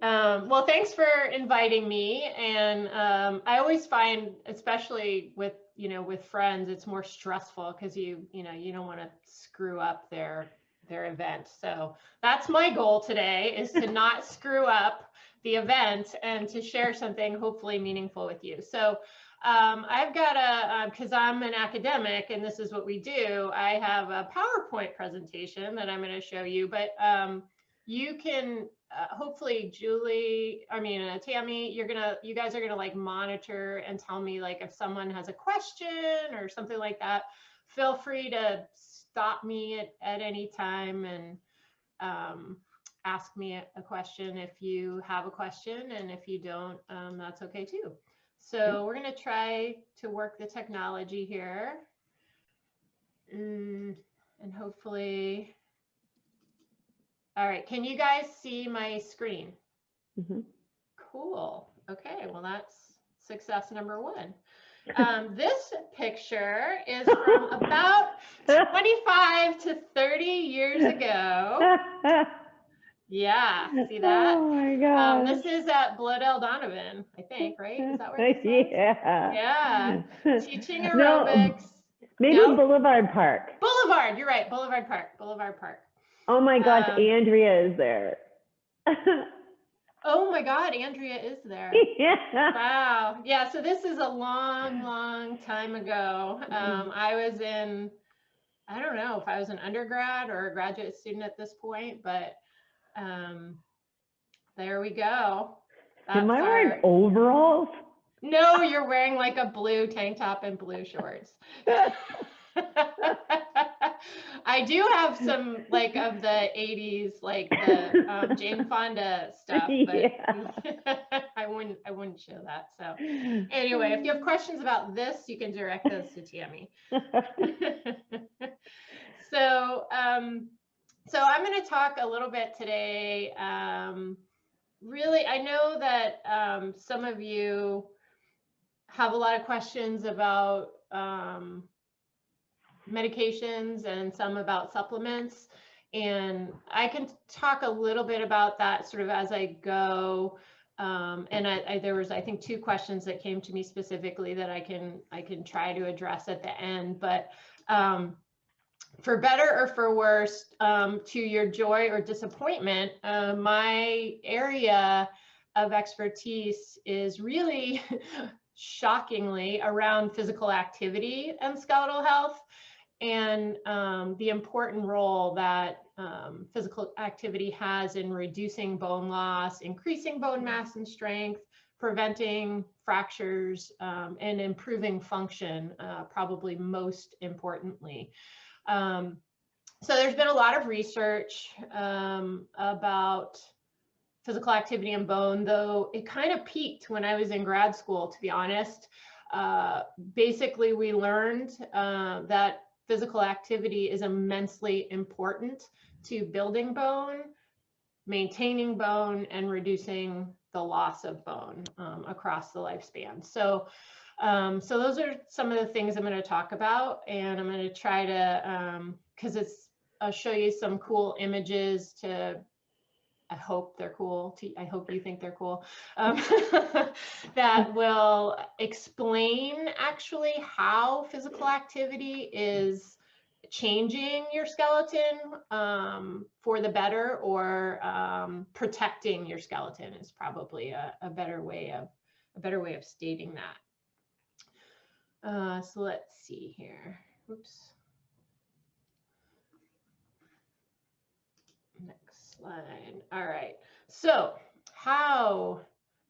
Well, thanks for inviting me. And I always find, especially with, with friends, it's more stressful because you don't want to screw up their event. So that's my goal today, is to not screw up the event and to share something hopefully meaningful with you. So I've got because I'm an academic and this is what we do, I have a PowerPoint presentation that I'm going to show you, but you can hopefully Tammy, you guys are gonna like monitor and tell me like if someone has a question or something like that. Feel free to stop me at any time and ask me a question if you have a question, and if you don't, that's okay too. So we're gonna try to work the technology here, and hopefully. All right, can you guys see my screen? Mm-hmm. Cool. Okay, well, that's success number one. This picture is from about 25 to 30 years ago. Yeah, see that? Oh my gosh. This is at Bloedel Donovan, I think, right? Is that where this is? Yeah. Yeah. Teaching No, aerobics. maybe No? Boulevard Park. Boulevard, you're right. Boulevard Park. Boulevard Park. Oh my gosh, Andrea is there. Oh my God, Andrea is there. Yeah. Wow. Yeah, so this is a long, long time ago. I was I don't know if I was an undergrad or a graduate student at this point, but there we go. Am I wearing overalls? No, you're wearing like a blue tank top and blue shorts. I do have some like of the 80s, like the Jane Fonda stuff, but yeah. I wouldn't show that. So anyway, if you have questions about this, you can direct those to Tammy. So I'm going to talk a little bit today. Really, I know that some of you have a lot of questions about medications and some about supplements. And I can talk a little bit about that sort of as I go. And there was, I think, 2 questions that came to me specifically that I can try to address at the end. But for better or for worse, to your joy or disappointment, my area of expertise is really shockingly around physical activity and skeletal health, and the important role that physical activity has in reducing bone loss, increasing bone mass and strength, preventing fractures, and improving function, probably most importantly. So there's been a lot of research about physical activity and bone, though it kind of peaked when I was in grad school, to be honest. Basically, we learned that physical activity is immensely important to building bone, maintaining bone, and reducing the loss of bone across the lifespan. So those are some of the things I'm going to talk about, and I'm going to try to, because I'll show you some cool images to, I hope they're cool. I hope you think they're cool. That will explain actually how physical activity is changing your skeleton for the better, or protecting your skeleton is probably a better way of stating that. So let's see here. Oops. Next slide. All right. So how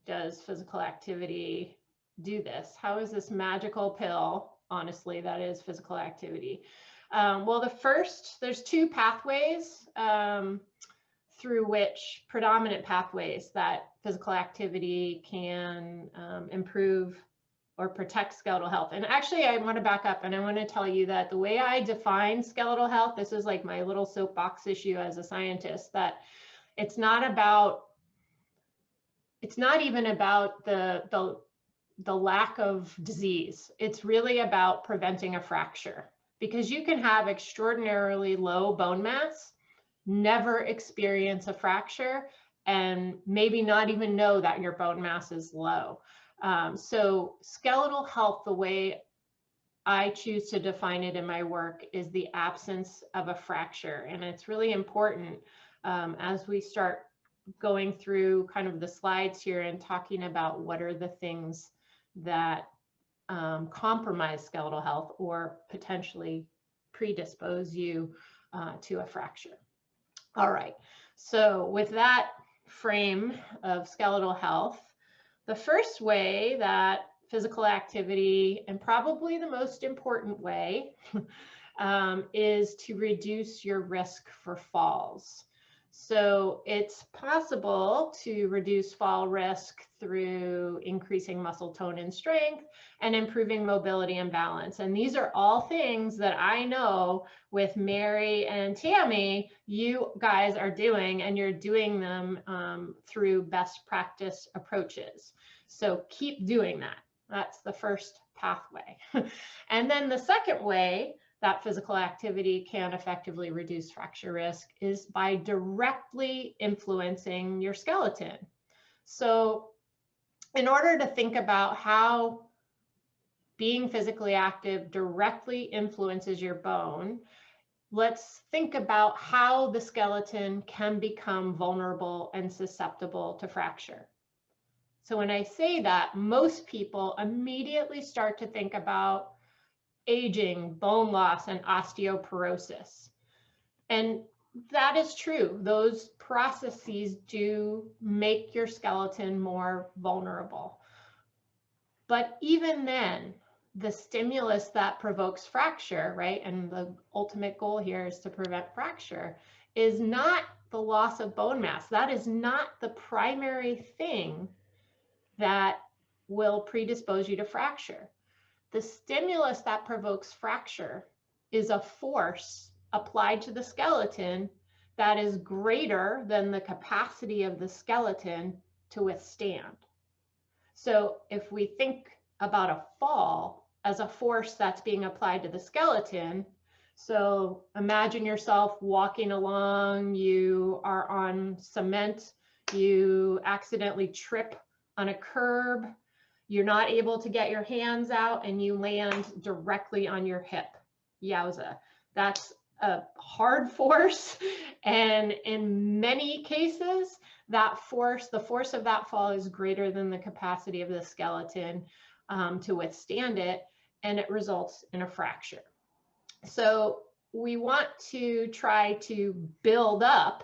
does physical activity do this? How is this magical pill, honestly, that is physical activity? Well, there's 2 pathways through which, predominant pathways, that physical activity can improve or protect skeletal health. And actually, I want to back up and I want to tell you that the way I define skeletal health, this is like my little soapbox issue as a scientist, that it's not even about the lack of disease. It's really about preventing a fracture, because you can have extraordinarily low bone mass, never experience a fracture, and maybe not even know that your bone mass is low. So skeletal health, the way I choose to define it in my work, is the absence of a fracture. And it's really important as we start going through kind of the slides here and talking about what are the things that compromise skeletal health or potentially predispose you to a fracture. All right, so with that frame of skeletal health, the first way that physical activity, and probably the most important way, is to reduce your risk for falls. So it's possible to reduce fall risk through increasing muscle tone and strength and improving mobility and balance. And these are all things that I know with Mary and Tammy, you guys are doing, and you're doing them through best practice approaches. So keep doing that. That's the first pathway. And then the second way that physical activity can effectively reduce fracture risk is by directly influencing your skeleton. So in order to think about how being physically active directly influences your bone, let's think about how the skeleton can become vulnerable and susceptible to fracture. So when I say that, most people immediately start to think about aging, bone loss, and osteoporosis. And that is true. Those processes do make your skeleton more vulnerable. But even then, the stimulus that provokes fracture, right, and the ultimate goal here is to prevent fracture, is not the loss of bone mass. That is not the primary thing that will predispose you to fracture. The stimulus that provokes fracture is a force applied to the skeleton that is greater than the capacity of the skeleton to withstand. So if we think about a fall as a force that's being applied to the skeleton, so imagine yourself walking along, you are on cement, you accidentally trip on a curb, you're not able to get your hands out, and you land directly on your hip. Yowza. That's a hard force. And in many cases, that force, the force of that fall is greater than the capacity of the skeleton to withstand it, and it results in a fracture. So we want to try to build up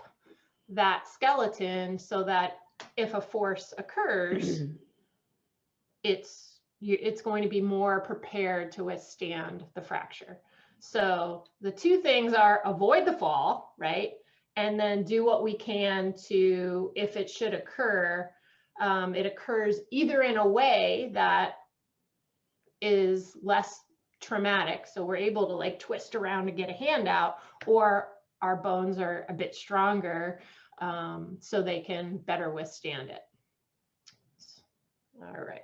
that skeleton so that if a force occurs, it's going to be more prepared to withstand the fracture. So the two things are avoid the fall, right? And then do what we can to, if it should occur, it occurs either in a way that is less traumatic, so we're able to like twist around to get a hand out, or our bones are a bit stronger so they can better withstand it. All right.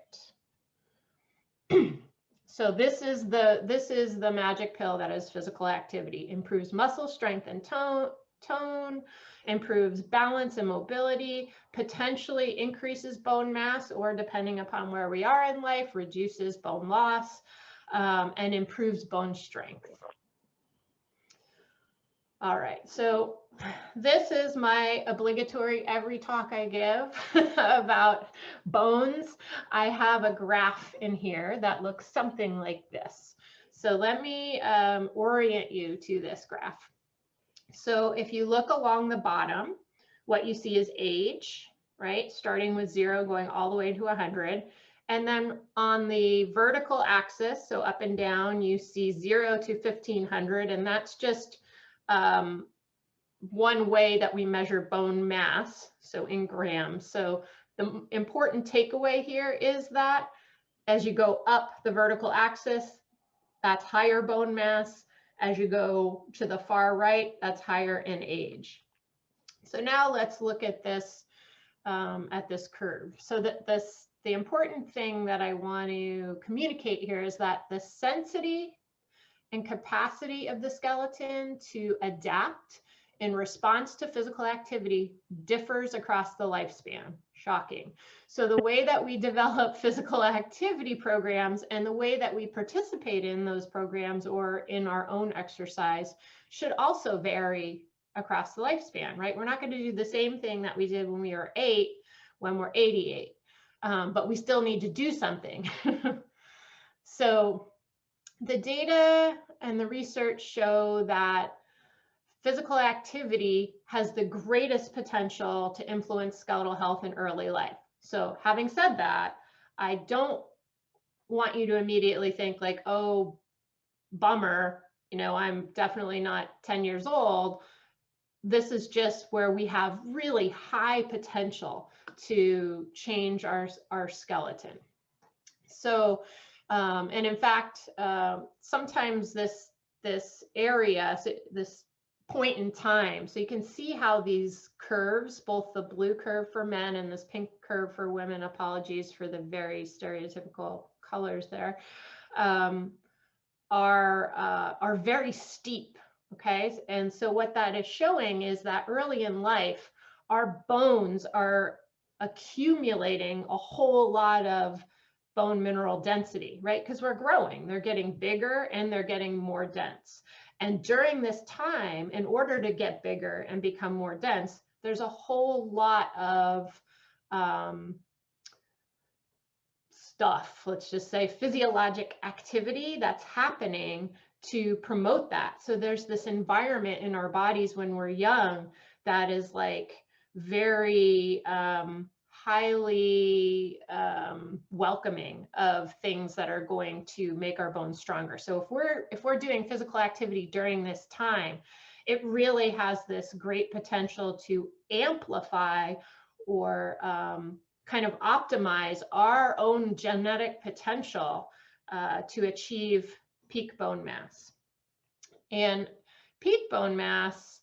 So this is the magic pill that is physical activity. Improves muscle strength and tone, improves balance and mobility, potentially increases bone mass, or depending upon where we are in life, reduces bone loss, and improves bone strength. All right, so this is my obligatory every talk I give about bones. I have a graph in here that looks something like this. So let me orient you to this graph. So if you look along the bottom, what you see is age, right? Starting with 0, going all the way to 100. And then on the vertical axis, so up and down, you see 0 to 1500, and that's just one way that we measure bone mass, so in grams. So the important takeaway here is that as you go up the vertical axis, that's higher bone mass. As you go to the far right, that's higher in age. So now let's look at this curve. So that the important thing that I want to communicate here is that the sensitivity and capacity of the skeleton to adapt in response to physical activity differs across the lifespan. Shocking. So the way that we develop physical activity programs and the way that we participate in those programs or in our own exercise should also vary across the lifespan, right? We're not going to do the same thing that we did when we were 8 when we're 88, but we still need to do something. So the data and the research show that physical activity has the greatest potential to influence skeletal health in early life. So having said that, I don't want you to immediately think like, oh, bummer, you know, I'm definitely not 10 years old. This is just where we have really high potential to change our skeleton. So, and in fact, sometimes this area, so this point in time, so you can see how these curves, both the blue curve for men and this pink curve for women, apologies for the very stereotypical colors there, are very steep. Okay, and so what that is showing is that early in life, our bones are accumulating a whole lot of bone mineral density, right? Because we're growing, they're getting bigger and they're getting more dense. And during this time, in order to get bigger and become more dense, there's a whole lot of stuff, let's just say physiologic activity that's happening to promote that. So there's this environment in our bodies when we're young that is like very highly welcoming of things that are going to make our bones stronger. So if we're doing physical activity during this time, it really has this great potential to amplify or kind of optimize our own genetic potential to achieve peak bone mass. And peak bone mass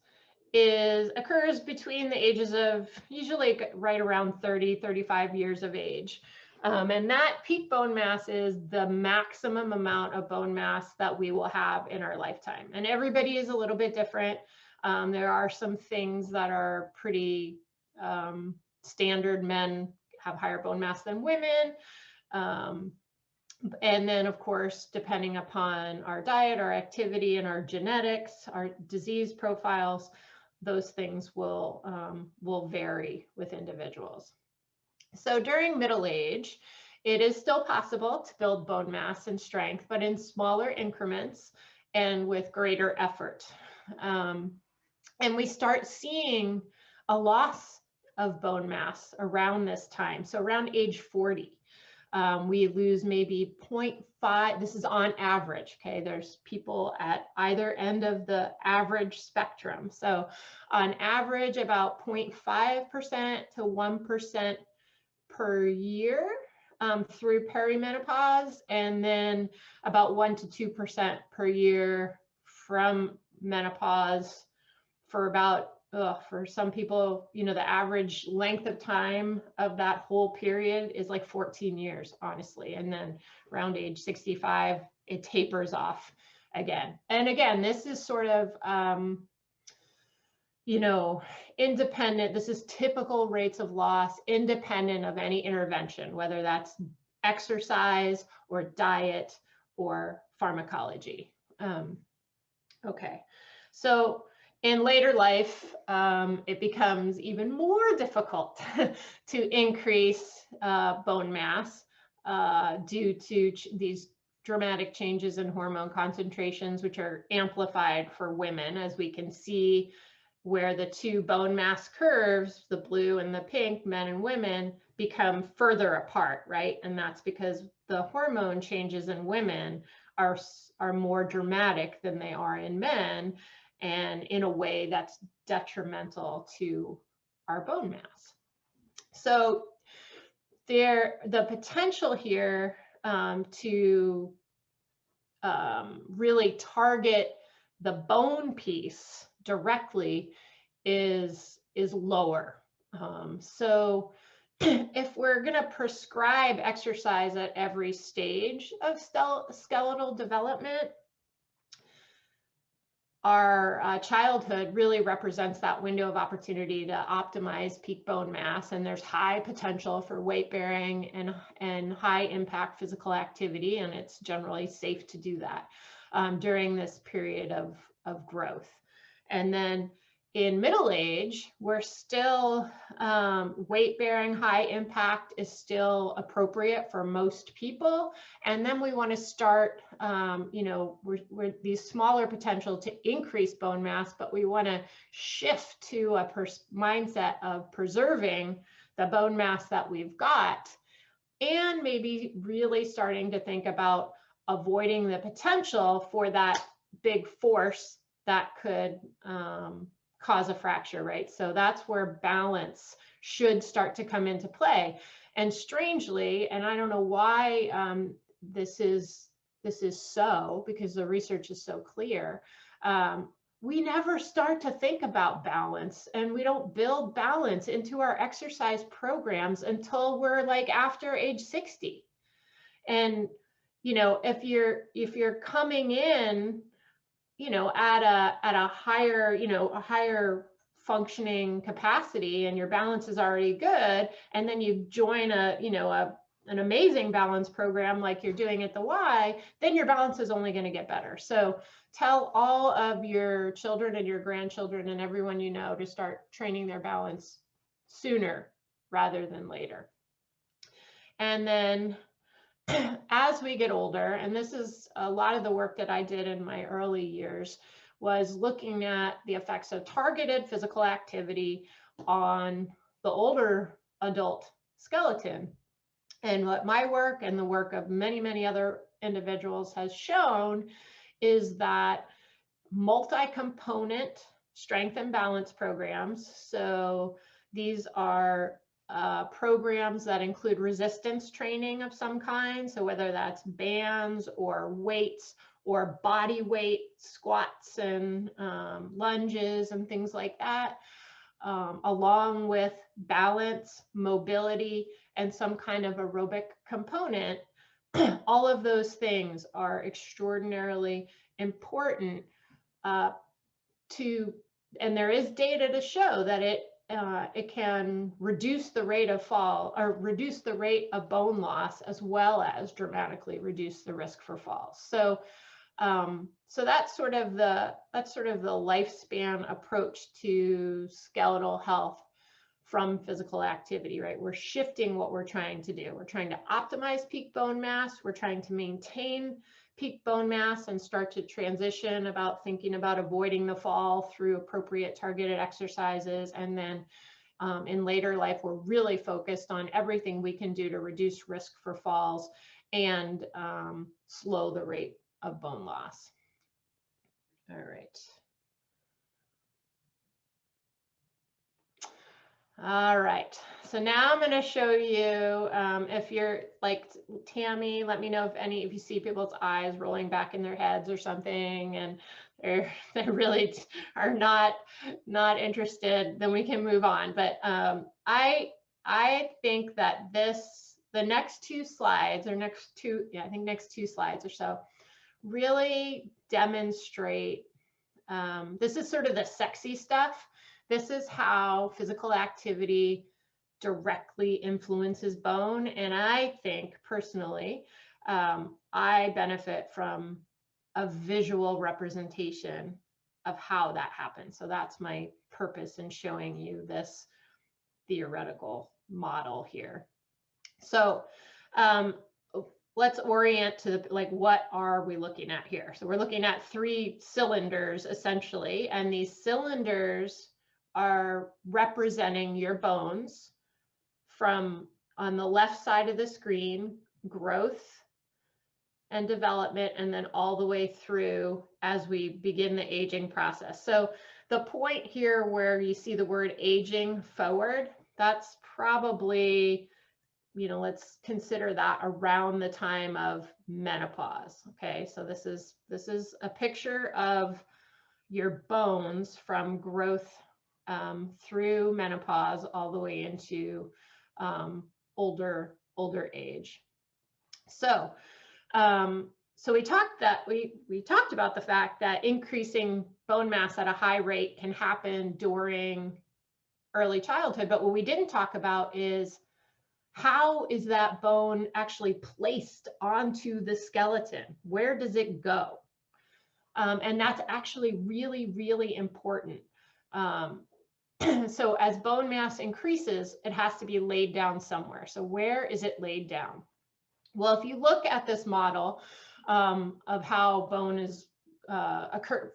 occurs between the ages of usually right around 30, 35 years of age. And that peak bone mass is the maximum amount of bone mass that we will have in our lifetime. And everybody is a little bit different. There are some things that are pretty standard. Men have higher bone mass than women. And then, of course, depending upon our diet, our activity, and our genetics, our disease profiles, those things will vary with individuals. So during middle age, it is still possible to build bone mass and strength, but in smaller increments and with greater effort. And we start seeing a loss of bone mass around this time. So around age 40, we lose maybe 0.5. This is on average, okay? There's people at either end of the average spectrum. So on average, about 0.5% to 1% per year through perimenopause, and then about 1 to 2% per year from menopause for about for some people, you know, the average length of time of that whole period is like 14 years, honestly. And then around age 65, it tapers off again. And again, this is sort of, you know, independent. This is typical rates of loss, independent of any intervention, whether that's exercise or diet or pharmacology. Okay, so in later life, it becomes even more difficult to increase bone mass due to these dramatic changes in hormone concentrations, which are amplified for women, as we can see where the two bone mass curves, the blue and the pink, men and women, become further apart, right? And that's because the hormone changes in women are more dramatic than they are in men, and in a way that's detrimental to our bone mass. So the potential here to really target the bone piece directly is lower. So if we're going to prescribe exercise at every stage of skeletal development, our childhood really represents that window of opportunity to optimize peak bone mass, and there's high potential for weight bearing and high impact physical activity, and it's generally safe to do that during this period of growth. And then in middle age, we're still weight bearing, high impact is still appropriate for most people. And then we want to start, we're these smaller potential to increase bone mass, but we want to shift to a mindset of preserving the bone mass that we've got, and maybe really starting to think about avoiding the potential for that big force that could cause a fracture, right? So that's where balance should start to come into play. And strangely, and I don't know why this is so, because the research is so clear, we never start to think about balance, and we don't build balance into our exercise programs until we're like after age 60. And if you're coming in at a higher, a higher functioning capacity, and your balance is already good, and then you join an amazing balance program like you're doing at the Y, then your balance is only going to get better. So tell all of your children and your grandchildren and everyone to start training their balance sooner rather than later. And then as we get older, and this is a lot of the work that I did in my early years, was looking at the effects of targeted physical activity on the older adult skeleton. And what my work and the work of many, many other individuals has shown is that multi-component strength and balance programs, so these are programs that include resistance training of some kind. So whether that's bands or weights or body weight squats and lunges and things like that, along with balance, mobility, and some kind of aerobic component, all of those things are extraordinarily important and there is data to show that it can reduce the rate of fall, or reduce the rate of bone loss, as well as dramatically reduce the risk for falls. So, so that's sort of the lifespan approach to skeletal health from physical activity, right? We're shifting what we're trying to do. We're trying to optimize peak bone mass. We're trying to maintain peak bone mass and start to transition about thinking about avoiding the fall through appropriate targeted exercises. And then in later life, we're really focused on everything we can do to reduce risk for falls and slow the rate of bone loss. All right. All right, so now I'm going to show you, if you're like Tammy, let me know if you see people's eyes rolling back in their heads or something, and they really are not interested, then we can move on. But I think that the next two slides, or next two slides or so, really demonstrate, this is sort of the sexy stuff. This is how physical activity directly influences bone. And I think personally, I benefit from a visual representation of how that happens. So that's my purpose in showing you this theoretical model here. So let's orient to what are we looking at here? So we're looking at 3 cylinders essentially, and these cylinders are representing your bones from, on the left side of the screen, growth and development, and then all the way through as we begin the aging process. So the point here where you see the word aging forward, that's probably, let's consider that around the time of menopause. Okay, so this is a picture of your bones from growth through menopause all the way into older age. So So we talked about the fact that increasing bone mass at a high rate can happen during early childhood, but what we didn't talk about is how is that bone actually placed onto the skeleton? Where does it go? And that's actually really, really important. So as bone mass increases, it has to be laid down somewhere. So where is it laid down? Well, if you look at this model of how bone is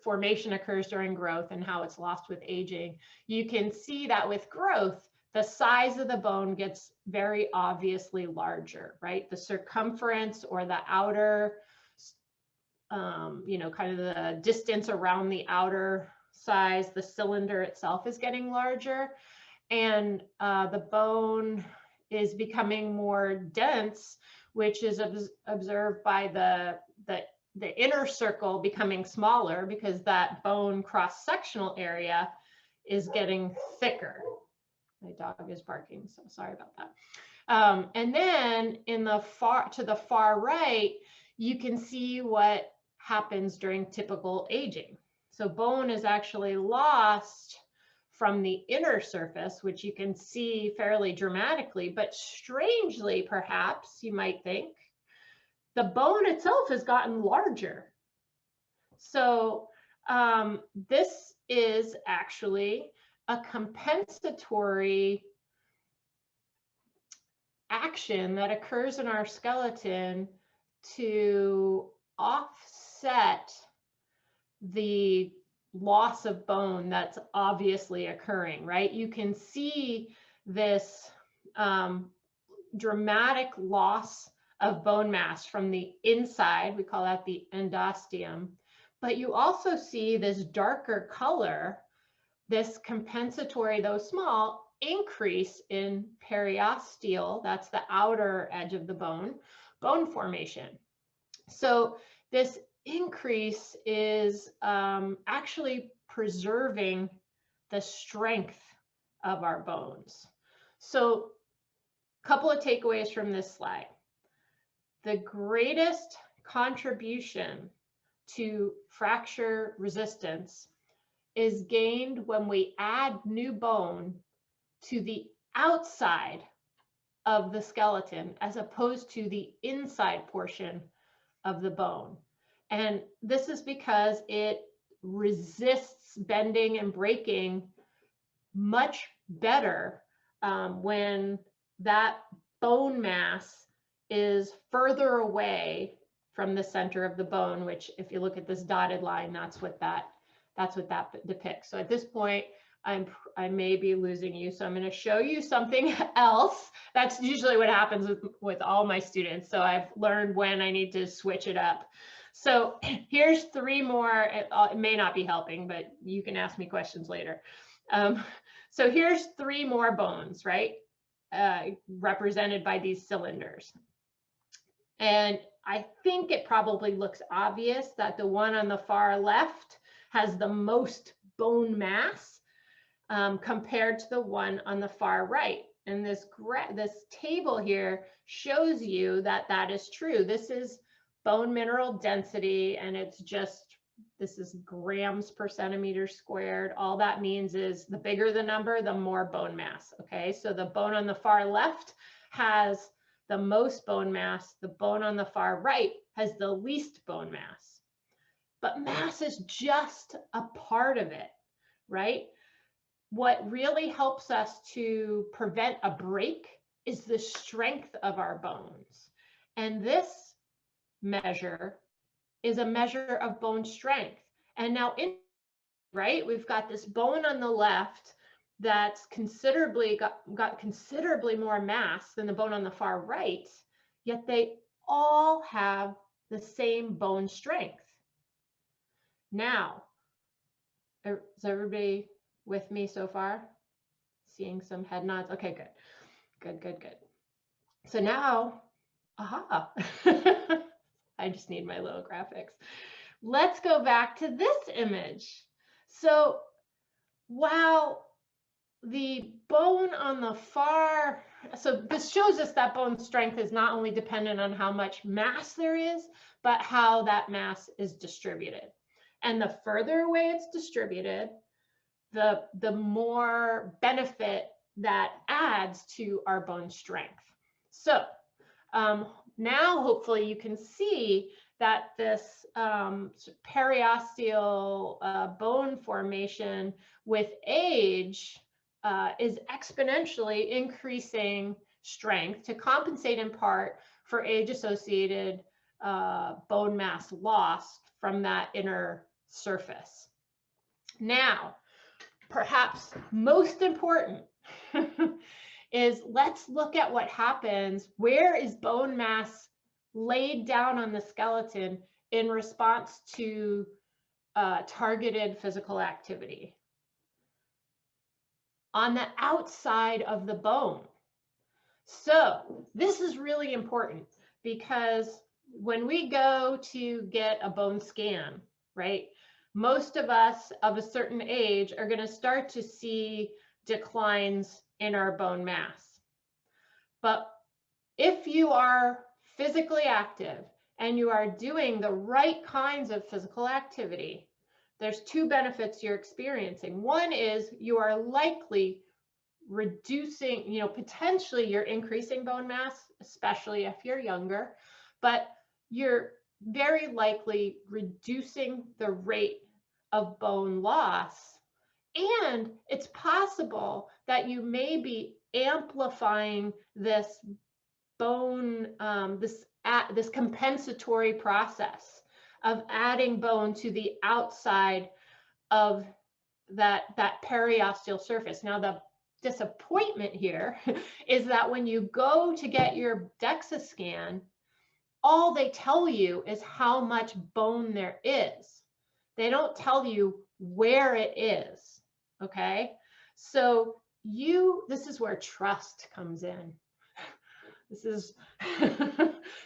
formation occurs during growth and how it's lost with aging, you can see that with growth, the size of the bone gets very obviously larger, right? The circumference or the outer, kind of the distance around the outer size, the cylinder itself is getting larger, and the bone is becoming more dense, which is observed by the inner circle becoming smaller because that bone cross-sectional area is getting thicker. My dog is barking, so sorry about that. And then to the far right, you can see what happens during typical aging. So bone is actually lost from the inner surface, which you can see fairly dramatically, but strangely, perhaps you might think, the bone itself has gotten larger. So this is actually a compensatory action that occurs in our skeleton to offset the loss of bone that's obviously occurring, right? You can see this dramatic loss of bone mass from the inside. We call that the endosteum. But you also see this darker color, this compensatory, though small, increase in periosteal, that's the outer edge of the bone formation. So this increase is actually preserving the strength of our bones. So a couple of takeaways from this slide. The greatest contribution to fracture resistance is gained when we add new bone to the outside of the skeleton as opposed to the inside portion of the bone. And this is because it resists bending and breaking much better when that bone mass is further away from the center of the bone, which if you look at this dotted line, that's what that depicts. So at this point, I may be losing you. So I'm going to show you something else. That's usually what happens with all my students. So I've learned when I need to switch it up. So here's 3 more. It may not be helping, but you can ask me questions later. So here's 3 more bones, right? Represented by these cylinders. And I think it probably looks obvious that the one on the far left has the most bone mass compared to the one on the far right. And this table here shows you that that is true. This is bone mineral density, and this is grams per centimeter squared. All that means is the bigger the number, the more bone mass. Okay, so the bone on the far left has the most bone mass. The bone on the far right has the least bone mass. But mass is just a part of it, right? What really helps us to prevent a break is the strength of our bones. And this measure is a measure of bone strength. And now, we've got this bone on the left that's got considerably more mass than the bone on the far right, yet they all have the same bone strength. Now, is everybody with me so far? Seeing some head nods? Okay, good. So now, aha, I just need my little graphics. Let's go back to this image. So while the bone on the far so this shows us that bone strength is not only dependent on how much mass there is, but how that mass is distributed. And the further away it's distributed, the more benefit that adds to our bone strength. So now hopefully you can see that this periosteal bone formation with age is exponentially increasing strength to compensate in part for age-associated bone mass lost from that inner surface. Now, perhaps most important is let's look at what happens. Where is bone mass laid down on the skeleton in response to targeted physical activity? On the outside of the bone. So this is really important because when we go to get a bone scan, right, most of us of a certain age are going to start to see declines in our bone mass. But if you are physically active and you are doing the right kinds of physical activity, there's two benefits you're experiencing. One is you are likely reducing, potentially you're increasing bone mass, especially if you're younger, but you're very likely reducing the rate of bone loss. And it's possible that you may be amplifying this bone, this compensatory process of adding bone to the outside of that periosteal surface. Now, the disappointment here is that when you go to get your DEXA scan, all they tell you is how much bone there is. They don't tell you where it is, okay? So this is where trust comes in. This is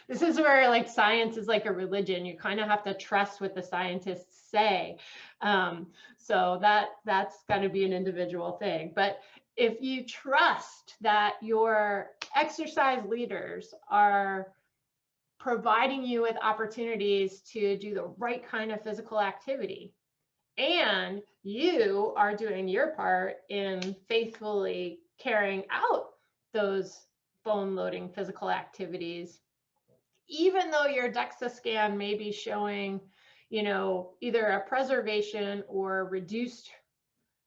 this is where like science is like a religion. You kind of have to trust what the scientists say. So that's got to be an individual thing. But if you trust that your exercise leaders are providing you with opportunities to do the right kind of physical activity, and you are doing your part in faithfully carrying out those bone loading physical activities, even though your DEXA scan may be showing, either a preservation or reduced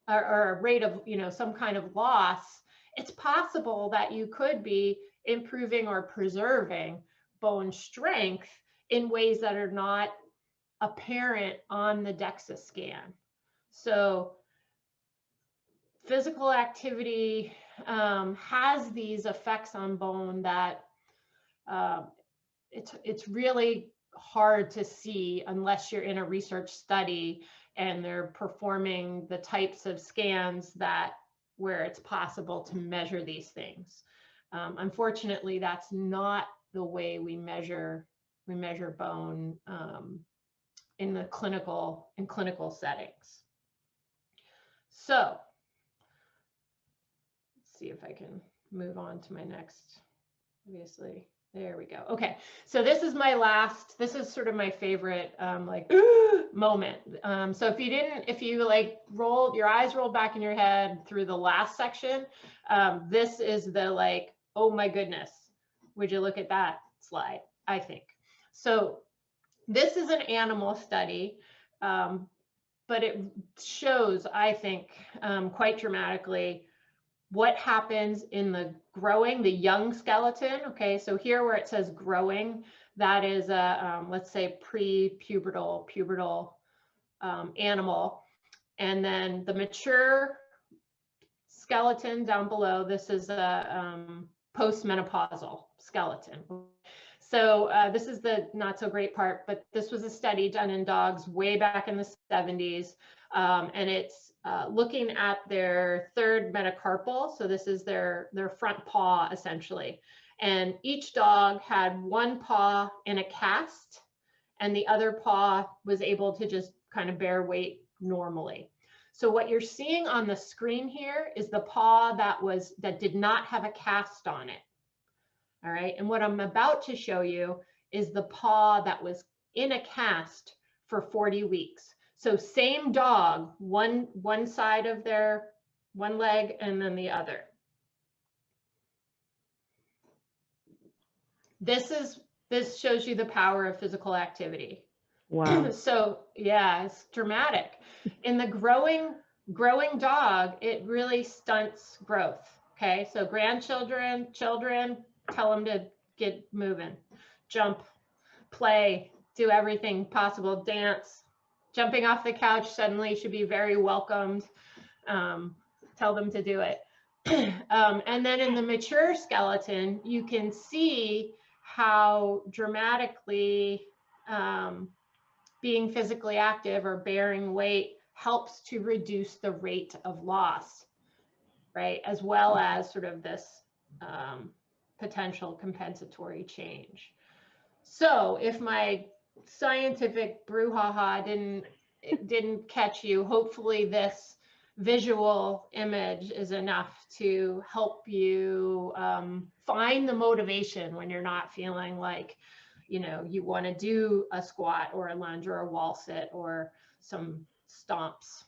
or a rate of, some kind of loss, it's possible that you could be improving or preserving bone strength in ways that are not apparent on the DEXA scan. So physical activity has these effects on bone that it's really hard to see unless you're in a research study and they're performing the types of scans where it's possible to measure these things. Unfortunately, that's not the way we measure bone in clinical settings. So let's see if I can move on to my next, obviously. There we go. Okay, so this is sort of my favorite moment. So if you like rolled your eyes rolled back in your head through the last section, this is the like, oh my goodness, would you look at that slide, I think. So this is an animal study, but it shows, I think, quite dramatically what happens in the young skeleton. Okay, so here where it says growing, that is a, let's say pubertal animal. And then the mature skeleton down below, this is a postmenopausal skeleton. So this is the not so great part, but this was a study done in dogs way back in the 70s. And it's looking at their third metacarpal. So this is their front paw, essentially. And each dog had one paw in a cast, and the other paw was able to just kind of bear weight normally. So what you're seeing on the screen here is the paw that did not have a cast on it. All right, and what I'm about to show you is the paw that was in a cast for 40 weeks. So same dog, one side of their one leg and then the other. This shows you the power of physical activity. Wow. So yeah, it's dramatic. In the growing dog, it really stunts growth. Okay, so grandchildren, children, tell them to get moving, jump, play, do everything possible, dance. Jumping off the couch suddenly should be very welcomed. Tell them to do it. And then in the mature skeleton, you can see how dramatically being physically active or bearing weight helps to reduce the rate of loss, right? As well as sort of this potential compensatory change. So if my scientific brouhaha didn't catch you, hopefully this visual image is enough to help you find the motivation when you're not feeling like, you know, you want to do a squat or a lunge or a wall sit or some stomps.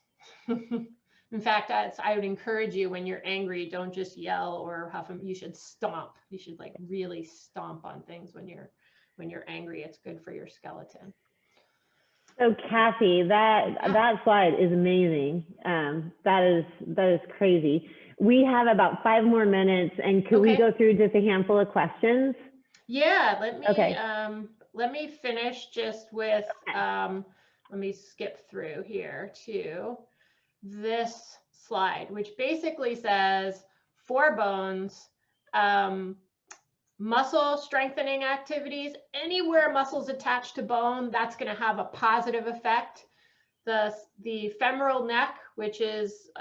In fact, I would encourage you, when you're angry, don't just yell or huff them. You should stomp. You should like really stomp on things when you're angry. It's good for your skeleton. So Kathy, that slide is amazing. That is crazy. We have about 5 more minutes, and could we go through just a handful of questions? Yeah, let me finish just with let me skip through here to this slide, which basically says for bones, muscle strengthening activities, anywhere muscles attached to bone, that's going to have a positive effect. The femoral neck, which is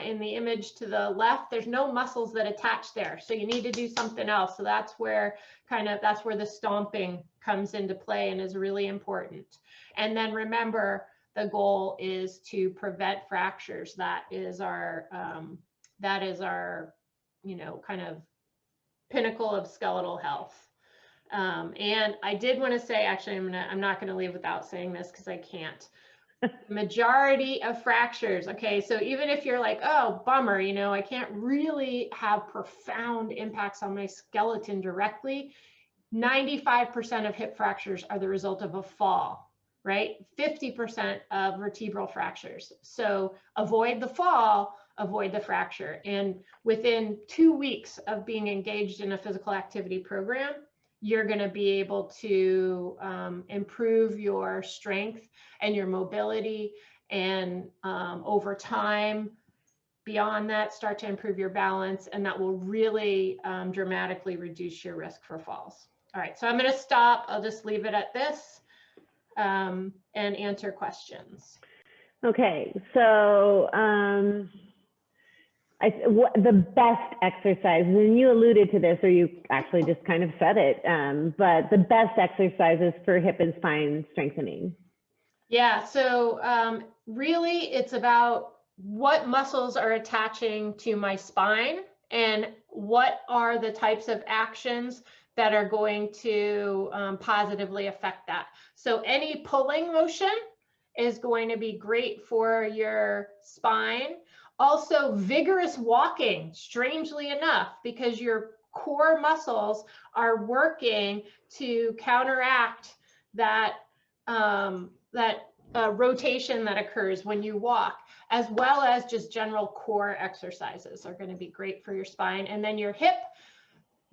in the image to the left, there's no muscles that attach there. So you need to do something else. So that's where the stomping comes into play and is really important. And then remember, the goal is to prevent fractures. That is our, you know, kind of pinnacle of skeletal health. And I did want to say, actually, I'm not going to leave without saying this because I can't. Majority of fractures. Okay, so even if you're like, oh, bummer, you know, I can't really have profound impacts on my skeleton directly, 95% of hip fractures are the result of a fall, right? 50% of vertebral fractures. So avoid the fall, avoid the fracture. And within 2 weeks of being engaged in a physical activity program, you're going to be able to improve your strength and your mobility, and over time, beyond that, start to improve your balance, and that will really dramatically reduce your risk for falls. All right, so I'm going to stop. I'll just leave it at this and answer questions. Okay, so the best exercise, and you alluded to this, or you actually just kind of said it, but the best exercises for hip and spine strengthening. Yeah, so really it's about what muscles are attaching to my spine and what are the types of actions that are going to positively affect that. So any pulling motion is going to be great for your spine. Also, vigorous walking, strangely enough, because your core muscles are working to counteract that, rotation that occurs when you walk, as well as just general core exercises are going to be great for your spine. And then your hip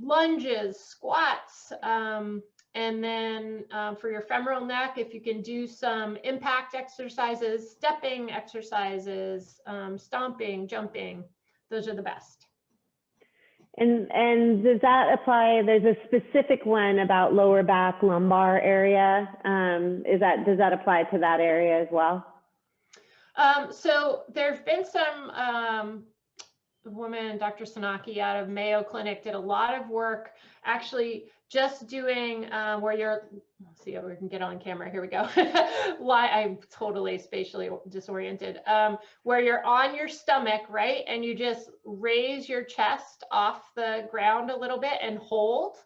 lunges, squats, and then for your femoral neck, if you can do some impact exercises, stepping exercises, stomping, jumping, those are the best. And does that apply? There's a specific one about lower back, lumbar area. Does that apply to that area as well? So there've been some woman, Dr. Sanaki out of Mayo Clinic, did a lot of work actually just doing where you're, let's see if we can get on camera. Here we go. I'm totally spatially disoriented. Where you're on your stomach, right? And you just raise your chest off the ground a little bit and hold.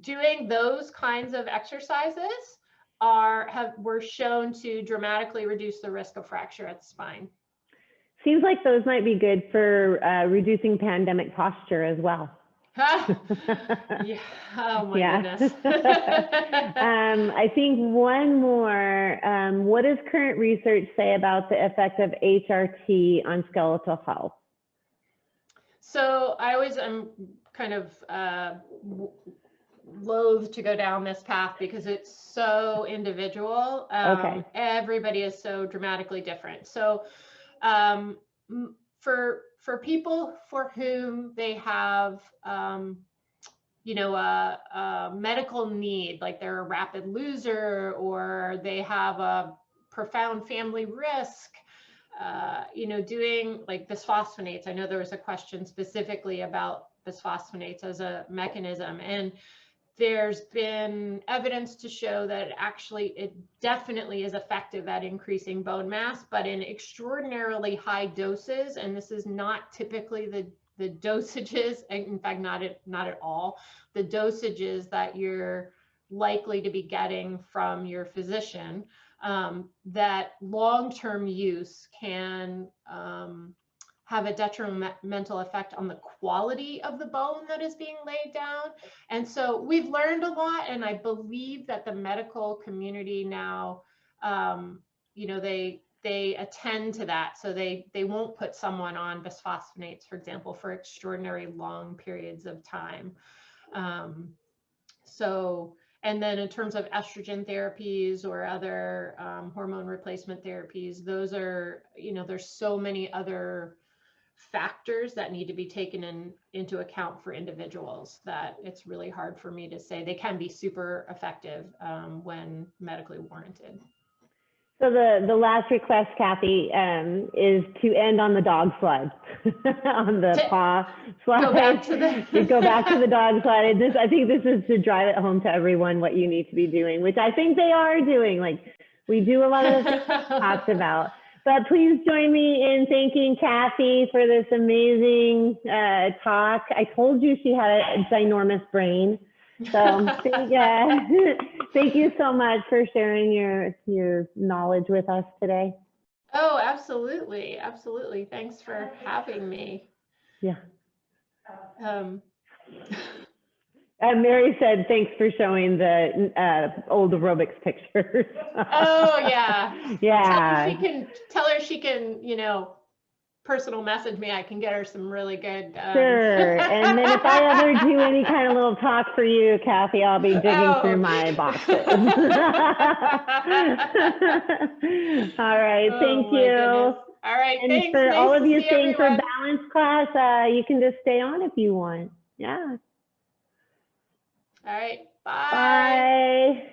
Doing those kinds of exercises were shown to dramatically reduce the risk of fracture at the spine. Seems like those might be good for reducing pandemic posture as well. Yeah. Oh my goodness. I think one more. What does current research say about the effect of HRT on skeletal health? So I always am kind of loath to go down this path because it's so individual. Okay. Everybody is so dramatically different. So for people for whom they have a medical need, like they're a rapid loser or they have a profound family risk, doing like bisphosphonates. I know there was a question specifically about bisphosphonates as a mechanism, and there's been evidence to show that it definitely is effective at increasing bone mass, but in extraordinarily high doses. And this is not typically the dosages, in fact, not at all, the dosages that you're likely to be getting from your physician, that long-term use can have a detrimental effect on the quality of the bone that is being laid down. And so we've learned a lot, and I believe that the medical community now, they attend to that. So they won't put someone on bisphosphonates, for example, for extraordinary long periods of time. And then in terms of estrogen therapies or other hormone replacement therapies, those are, there's so many other factors that need to be taken into account for individuals that it's really hard for me to say. They can be super effective when medically warranted. So the last request, Kathy, is to end on the dog sled, on the paw slide. Go back to the dog slide. I think this is to drive it home to everyone what you need to be doing, which I think they are doing. Like, we do a lot of the things we talked about. But please join me in thanking Kathy for this amazing talk. I told you she had a ginormous brain. So thank you so much for sharing your knowledge with us today. Oh, absolutely. Absolutely. Thanks for having me. Yeah. Mary said, thanks for showing the old aerobics pictures. Oh, yeah. Yeah. Tell her she can, personal message me. I can get her some really good. Sure. And then if I ever do any kind of little talk for you, Kathy, I'll be digging through my boxes. All right. Thank you. Goodness. All right. And thanks. for nice all of you staying for everyone. balance class, you can just stay on if you want. Yeah. All right. Bye. Bye.